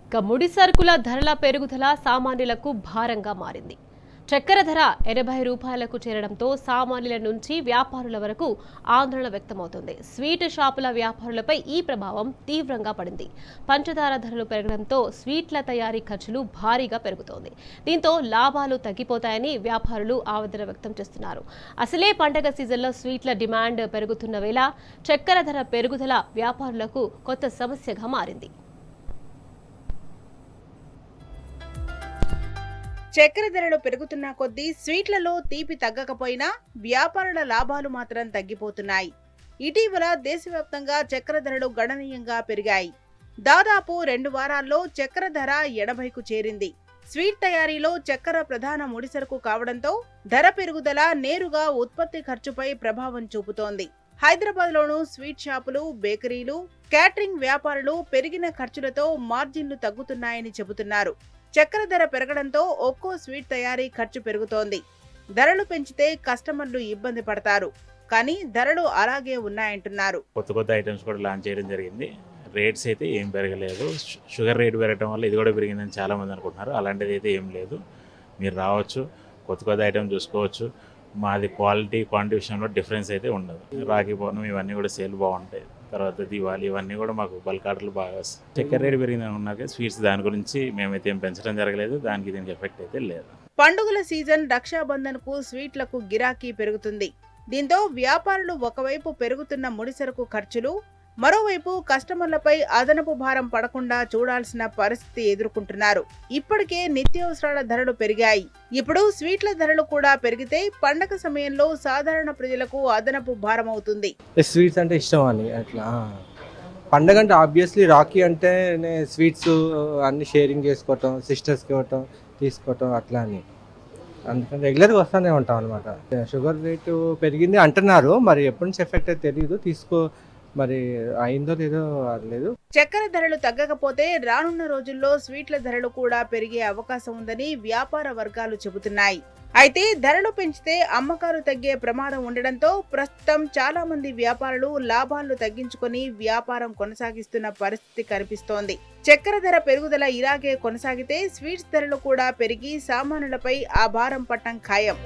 ఇక ముడి సరుకుల ధరల పెరుగుదల సామాన్యులకు భారంగా మారింది. చక్కెర ధర 80 రూపాయలకు చేరడంతో సామాన్యుల నుంచి వ్యాపారుల వరకు ఆందోళన వ్యక్తమవుతోంది. స్వీట్ షాపుల వ్యాపారులపై ఈ ప్రభావం తీవ్రంగా పడింది. పంచదార ధరలు పెరగడంతో స్వీట్ల తయారీ ఖర్చులు భారీగా పెరుగుతోంది. దీంతో లాభాలు తగ్గిపోతాయని వ్యాపారులు ఆవేదన వ్యక్తం చేస్తున్నారు. అసలే పండగ సీజన్లో స్వీట్ల డిమాండ్ పెరుగుతున్న వేళ చక్కెర ధర పెరుగుదల వ్యాపారులకు కొత్త సమస్యగా మారింది. చక్కెర ధరలు పెరుగుతున్న కొద్దీ స్వీట్లలో తీపి తగ్గకపోయినా వ్యాపారుల లాభాలు మాత్రం తగ్గిపోతున్నాయి. ఇటీవల దేశవ్యాప్తంగా చక్కెర ధరలు గణనీయంగా పెరిగాయి. దాదాపు 2 వారాల్లో చక్కెర ధర 80కు చేరింది. స్వీట్ తయారీలో చక్కెర ప్రధాన ముడిసరుకు కావడంతో ధర పెరుగుదల నేరుగా ఉత్పత్తి ఖర్చుపై ప్రభావం చూపుతోంది. హైదరాబాద్లోనూ స్వీట్ షాపులు, బేకరీలు, క్యాటరింగ్ వ్యాపారులు పెరిగిన ఖర్చులతో మార్జిన్లు తగ్గుతున్నాయని చెబుతున్నారు. చక్కెర ధర పెరగడంతో ఒక్కో స్వీట్ తయారీ ఖర్చు పెరుగుతోంది. ధరలు పెంచితే కస్టమర్లు ఇబ్బంది పడతారు, కానీ ధరలు అలాగే ఉన్నాయంటున్నారు. కొత్త ఐటమ్స్ కూడా లాంచ్ చేయడం జరిగింది. రేట్స్ అయితే ఏం పెరగలేదు. షుగర్ రేట్ పెరగడం వల్ల ఇది కూడా పెరిగిందని చాలా మంది అనుకుంటున్నారు. అలాంటిది అయితే ఏం లేదు. మీరు రావచ్చు, కొత్త ఐటమ్ చూసుకోవచ్చు. మాది క్వాలిటీ క్వాంటిటీ విషయంలో డిఫరెన్స్ అయితే ఉండదు. రాఖీ పౌర్ణమి ఇవన్నీ కూడా సేల్ బాగుంటాయి. తర్వాత దివాళీ ఇవన్నీ కూడా మాకు బల్క్ ఆర్డర్లు బాగా వస్తాయి. చక్కెర రేటు పెరిగిందని ఉన్నారు. స్వీట్స్ దాని గురించి మేమైతే ఏం పెంచడం జరగలేదు. దానికి దీనికి ఎఫెక్ట్ అయితే లేదు. పండుగల సీజన్ రక్షాబంధన్ కు స్వీట్లకు గిరాకీ పెరుగుతుంది. దీంతో వ్యాపారులు ఒకవైపు పెరుగుతున్న ముడిసరుకు ఖర్చులు, మరోవైపు కస్టమర్లపై అదనపు భారం పడకుండా చూడాల్సిన పరిస్థితి ఎదుర్కొంటున్నారు. ఇప్పటికే నిత్యావసరాల ధరలు పెరిగాయి. ఇప్పుడు స్వీట్ల ధరలు కూడా పెరిగితే పండగ సమయంలో సాధారణ ప్రజలకు అదనపు భారం అవుతుంది. స్వీట్స్ అంటే ఇష్టం అని అట్లా పండగ అంటే ఆబ్వియస్లీ రాఖీ అంటే స్వీట్స్ అన్ని షేరింగ్ చేసుకోవటం, సిస్టర్స్కి ఇవ్వటం, తీసుకోవటం అట్లా అని అందుకని రెగ్యులర్గా వస్తూనే ఉంటాం అనమాట. షుగర్ రేటు పెరిగింది అంటున్నారు, మరి ఎప్పటి నుంచి ఎఫెక్ట్ అయితే తెలియదు. మరి అయిందో లేదో లేదు. చక్కెర ధరలు తగ్గకపోతే రానున్న రోజుల్లో స్వీట్ల ధరలు కూడా పెరిగే అవకాశం ఉందని వ్యాపార వర్గాలు చెబుతున్నాయి. అయితే ధరలు పెంచితే అమ్మకాలు తగ్గే ప్రమాదం ఉండడంతో ప్రస్తుతం చాలా మంది వ్యాపారులు లాభాలు తగ్గించుకొని వ్యాపారం కొనసాగిస్తున్న పరిస్థితి కనిపిస్తోంది. చక్కెర ధర పెరుగుదల ఇలాగే కొనసాగితే స్వీట్స్ ధరలు కూడా పెరిగి సామాన్యులపై ఆ భారం పట్టం ఖాయం.